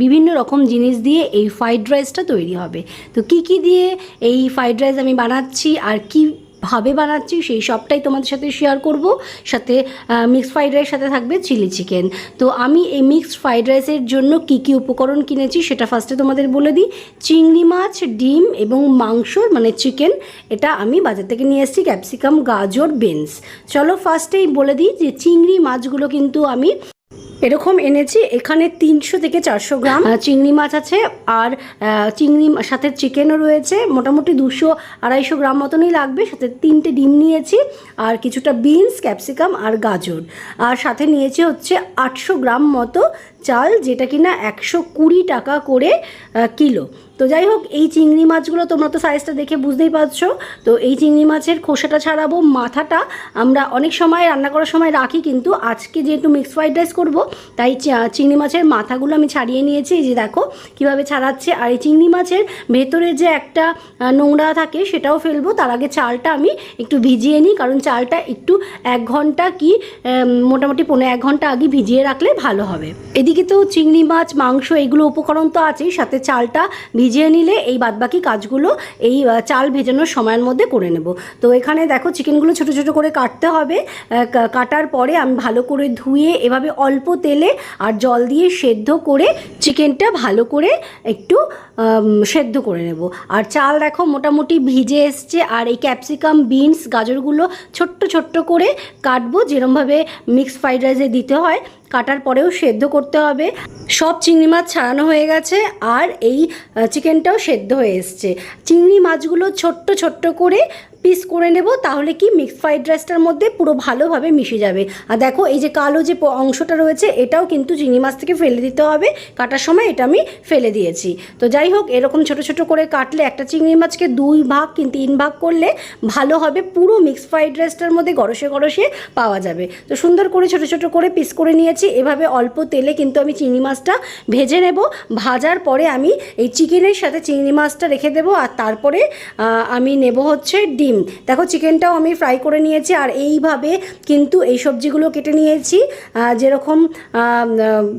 বিভিন্ন রকম জিনিস দিয়ে এই ফ্রাইড রাইসটা তৈরি হবে। তো কি দিয়ে এই ফ্রাইড রাইস আমি বানাচ্ছি আর কীভাবে বানাচ্ছি সেই সবটাই তোমাদের সাথে শেয়ার করব। সাথে মিক্সড ফ্রাইড রাইস সাথে থাকবে চিলি চিকেন। তো আমি এই মিক্সড ফ্রাইড রাইসের জন্য কি উপকরণ কিনেছি সেটা ফার্স্টে তোমাদের বলে দিই। চিংড়ি মাছ, ডিম এবং মাংস মানে চিকেন, এটা আমি বাজার থেকে নিয়ে এসেছি। ক্যাপসিকাম, গাজর, বিনস। চলো ফার্স্টেই বলে দিই যে চিংড়ি মাছগুলো কিন্তু আমি এরকম এনেছি। এখানে 300 থেকে 400 গ্রাম চিংড়ি মাছ আছে, আর চিংড়ি সাথে চিকেনও রয়েছে। মোটামুটি 200-250 গ্রাম মতনই লাগবে। সাথে 3টে ডিম নিয়েছি, আর কিছুটা বিনস, ক্যাপসিকাম আর গাজর। আর সাথে নিয়েছি হচ্ছে 800 গ্রাম মতো চাল, যেটা কিনা 120 টাকা করে কিলো। তো যাই হোক, এই চিংড়ি মাছগুলো তোমরা তো সাইজটা দেখে বুঝতেই পারছো। তো এই চিংড়ি মাছের খোসাটা ছাড়াবো। মাথাটা আমরা অনেক সময় রান্না করার সময় রাখি, কিন্তু আজকে যেহেতু মিক্সড ফ্রাইড রাইস করবো তাই চিংড়ি মাছের মাথাগুলো আমি ছাড়িয়ে নিয়েছি। এই যে দেখো কীভাবে ছাড়াচ্ছে। আর এই চিংড়ি মাছের ভেতরে যে একটা নোংরা থাকে সেটাও ফেলবো। তার আগে চালটা আমি একটু ভিজিয়ে নিই, কারণ চালটা একটু 1 ঘন্টা কি মোটামুটি 1.5 ঘন্টা আগে ভিজিয়ে রাখলে ভালো হবে। এদিকে তো চিংড়ি মাছ, মাংস এগুলো উপকরণ তো আছেই, সাথে চালটা ভিজিয়ে নিলে এই বাদবাকি কাজগুলো এই চাল ভেজানোর সময়ের মধ্যে করে নেব। তো এখানে দেখো চিকেনগুলো ছোট ছোট করে কাটতে হবে। কাটার পরে আমি ভালো করে ধুয়ে এভাবে অল্প তেলে আর জল দিয়ে সেদ্ধ করে চিকেনটা ভালো করে একটু সেদ্ধ করে নেব। আর চাল দেখো মোটামুটি ভিজে এসছে। আর এই ক্যাপসিকাম, বিনস, গাজরগুলো ছোট্ট ছোট্ট করে কাটবো, যেরমভাবে মিক্সড ফ্রাইড রাইসে দিতে হয়। কাটার পরেও সেদ্ধ করতে হবে। সব চিংড়ি মাছ ছাড়ানো হয়ে গেছে, আর এই চিকেনটাও সেদ্ধ হয়ে এসছে। চিংড়ি মাছগুলো ছোট্ট ছোট্ট করে পিস করে নেব, তাহলে কি মিক্সড ফ্রাইড রাইসটার মধ্যে পুরো ভালোভাবে মিশে যাবে। আর দেখো এই যে কালো যে অংশটা রয়েছে এটাও কিন্তু চিংড়ি মাছ থেকে ফেলে দিতে হবে। কাটার সময় এটা আমি ফেলে দিয়েছি। তো যাই হোক, এরকম ছোট ছোট করে কাটলে একটা চিংড়ি মাছকে 2 ভাগ কি 3 ভাগ করলে ভালো হবে। পুরো মিক্সড ফ্রাইড রাইসটার মধ্যে গরসে গরসে পাওয়া যাবে। তো সুন্দর করে ছোট ছোট করে পিস করে নিয়েছি। এভাবে অল্প তেলে কিন্তু আমি চিংড়ি মাছটা ভেজে নেব। ভাজার পরে আমি এই চিকেনের সাথে চিংড়ি মাছটা রেখে দেবো। আর তারপরে আমি নেব হচ্ছে ডিম। দেখো চিকেনটাও আমি ফ্রাই করে নিয়েছি, আর এইভাবে কিন্তু এই সবজিগুলো কেটে নিয়েছি যেরকম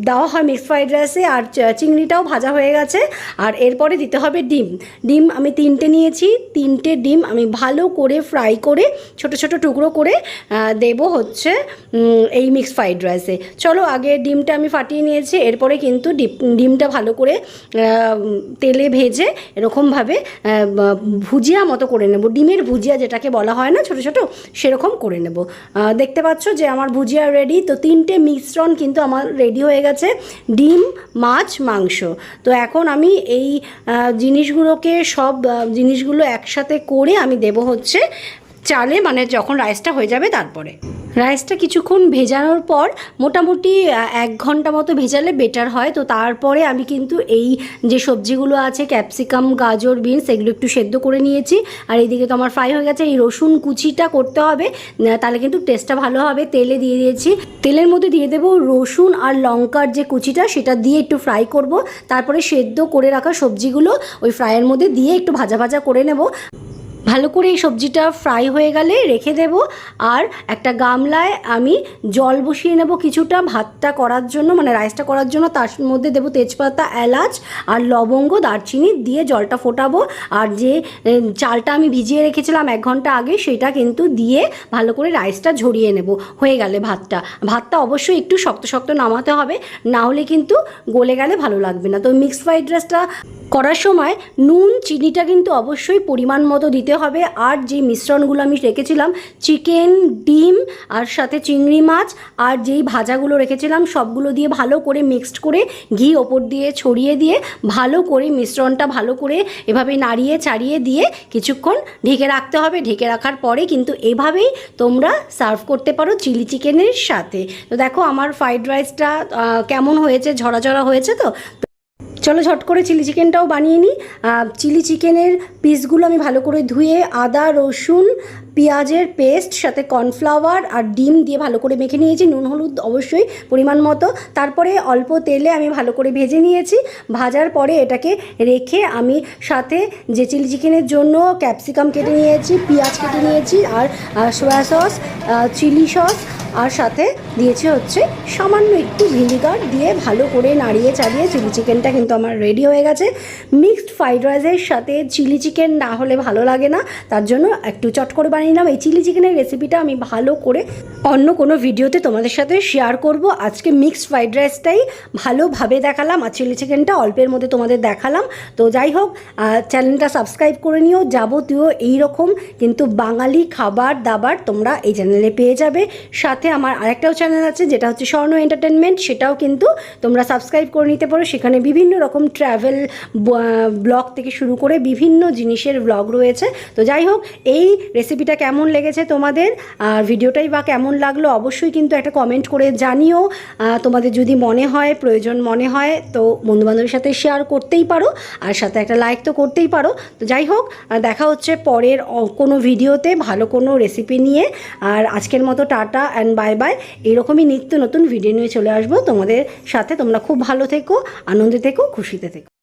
দেওয়া হয় মিক্সড ফ্রাইড রাইসে। আর চিংড়িটাও ভাজা হয়ে গেছে। আর এরপরে দিতে হবে ডিম। ডিম আমি 3টে নিয়েছি। 3টে ডিম আমি ভালো করে ফ্রাই করে ছোট ছোট টুকরো করে দেব হচ্ছে এই মিক্সড ফ্রাইড রাইসে। চলো আগে ডিমটা আমি ফাটিয়ে নিয়েছি। এরপরে কিন্তু ডিমটা ভালো করে তেলে ভেজে এরকমভাবে ভুজিয়া মতো করে নেব। ডিমের ভুজিয়া যেটাকে বলা হয় না, ছোট ছোট, সেরকম করে নেব। দেখতে পাচ্ছ যে আমার ভুজিয়া রেডি। তো 3টে মিশ্রণ কিন্তু আমার রেডি হয়ে গেছে, ডিম, মাছ, মাংস। তো এখন আমি এই জিনিসগুলোকে সব জিনিসগুলো একসাথে করে আমি দেব হচ্ছে চালে, মানে যখন রাইসটা হয়ে যাবে। তারপরে রাইসটা কিছুক্ষণ ভেজানোর পর মোটামুটি 1 ঘন্টা মতো ভেজালে বেটার হয়। তো তারপরে আমি কিন্তু এই যে সবজিগুলো আছে ক্যাপসিকাম, গাজর, বিনস, এগুলো একটু সেদ্ধ করে নিয়েছি। আর এইদিকে তো আমার ফ্রাই হয়ে গেছে। এই রসুন কুচিটা করতে হবে, তাহলে কিন্তু টেস্টটা ভালো হবে। তেলে দিয়ে দিয়েছি। তেলের মধ্যে দিয়ে দেবো রসুন আর লঙ্কার যে কুচিটা, সেটা দিয়ে একটু ফ্রাই করব। তারপরে সেদ্ধ করে রাখা সবজিগুলো ওই ফ্রাইয়ের মধ্যে দিয়ে একটু ভাজা ভাজা করে নেব। ভালো করে এই সবজিটা ফ্রাই হয়ে গেলে রেখে দেব। আর একটা গামলায় আমি জল বসিয়ে নেব কিছুটা ভাতটা করার জন্য, মানে রাইসটা করার জন্য। তার মধ্যে দেব তেজপাতা, এলাচ আর লবঙ্গ, দারচিনি দিয়ে জলটা ফোটাবো। আর যে চালটা আমি ভিজিয়ে রেখেছিলাম 1 ঘন্টা আগে, সেটা কিন্তু দিয়ে ভালো করে রাইসটা ঝরিয়ে নেব। হয়ে গেলে ভাতটা অবশ্যই একটু শক্ত শক্ত নামাতে হবে, না হলে কিন্তু গলে গেলে ভালো লাগবে না। তো মিক্সড ফ্রাইড রাইসটা করার সময় নুন, চিনিটা কিন্তু অবশ্যই পরিমাণ মতো দিতে হবে। আর যে মিশ্রণগুলো আমি রেখেছিলাম, চিকেন, ডিম আর সাথে চিংড়ি মাছ আর যেই ভাজাগুলো রেখেছিলাম, সবগুলো দিয়ে ভালো করে মিক্সড করে ঘি ওপর দিয়ে ছড়িয়ে দিয়ে ভালো করে মিশ্রণটা ভালো করে এভাবে নাড়িয়ে চাড়িয়ে দিয়ে কিছুক্ষণ ঢেকে রাখতে হবে। ঢেকে রাখার পরে কিন্তু এভাবেই তোমরা সার্ভ করতে পারো চিলি চিকেনের সাথে। তো দেখো আমার ফ্রাইড রাইসটা কেমন হয়েছে, ঝরা ঝরা হয়েছে। তো চলো ঝট করে চিলি চিকেনটাও বানিয়ে নিই। চিলি চিকেনের পিসগুলো আমি ভালো করে ধুয়ে আদা, রসুন, পেঁয়াজের পেস্ট সাথে কর্নফ্লাওয়ার আর ডিম দিয়ে ভালো করে মেখে নিয়েছি। নুন হলুদ অবশ্যই পরিমাণ মতো। তারপরে অল্প তেলে আমি ভালো করে ভেজে নিয়েছি। ভাজার পরে এটাকে রেখে আমি সাথে যে চিলি চিকেনের জন্য ক্যাপসিকাম কেটে নিয়েছি, পেঁয়াজ কেটে নিয়েছি, আর সয়া সস, চিলি সস আর সাথে দিয়েছি হচ্ছে সামান্য একটু ভিনিগার দিয়ে ভালো করে নাড়িয়ে চাড়িয়ে চিলি চিকেনটা কিন্তু আমার রেডি হয়ে গেছে। মিক্সড ফ্রাইড রাইসের সাথে চিলি চিকেন না হলে ভালো লাগে না, তার জন্য একটু চট করে বানিয়ে নিলাম। এই চিলি চিকেনের রেসিপিটা আমি ভালো করে অন্য কোনো ভিডিওতে তোমাদের সাথে শেয়ার করব। আজকে মিক্সড ফ্রাইড রাইসটাই ভালোভাবে দেখালাম আর চিলি চিকেনটা অল্পের মধ্যে তোমাদের দেখালাম। তো যাই হোক, চ্যানেলটা সাবস্ক্রাইব করে নিও। যাবতীয় এইরকম কিন্তু বাঙালি খাবার দাবার তোমরা এই চ্যানেলে পেয়ে যাবে। সাথে আমার আরেকটাও চ্যানেল আছে যেটা হচ্ছে স্বর্ণ এন্টারটেনমেন্ট, সেটাও কিন্তু তোমরা সাবস্ক্রাইব করে নিতে পারো। সেখানে বিভিন্ন রকম ট্র্যাভেল ব্লগ থেকে শুরু করে বিভিন্ন জিনিসের ব্লগ রয়েছে। তো যাই হোক, এই রেসিপিটা কেমন লেগেছে তোমাদের আর ভিডিওটাই বা কেমন লাগলো অবশ্যই কিন্তু একটা কমেন্ট করে জানিও। তোমাদের যদি মনে হয়, প্রয়োজন মনে হয়, তো বন্ধুবান্ধবের সাথে শেয়ার করতেই পারো আর সাথে একটা লাইক তো করতেই পারো। তো যাই হোক, দেখা হচ্ছে পরের কোনো ভিডিওতে ভালো কোনো রেসিপি নিয়ে। আর আজকের মতো টাটা অ্যান্ড বাই বাই। এরকমই নিত্য নতুন ভিডিও নিয়ে চলে আসবো তোমাদের সাথে। তোমরা খুব ভালো থেকো, আনন্দে থেকো, খুশিতে থেকো।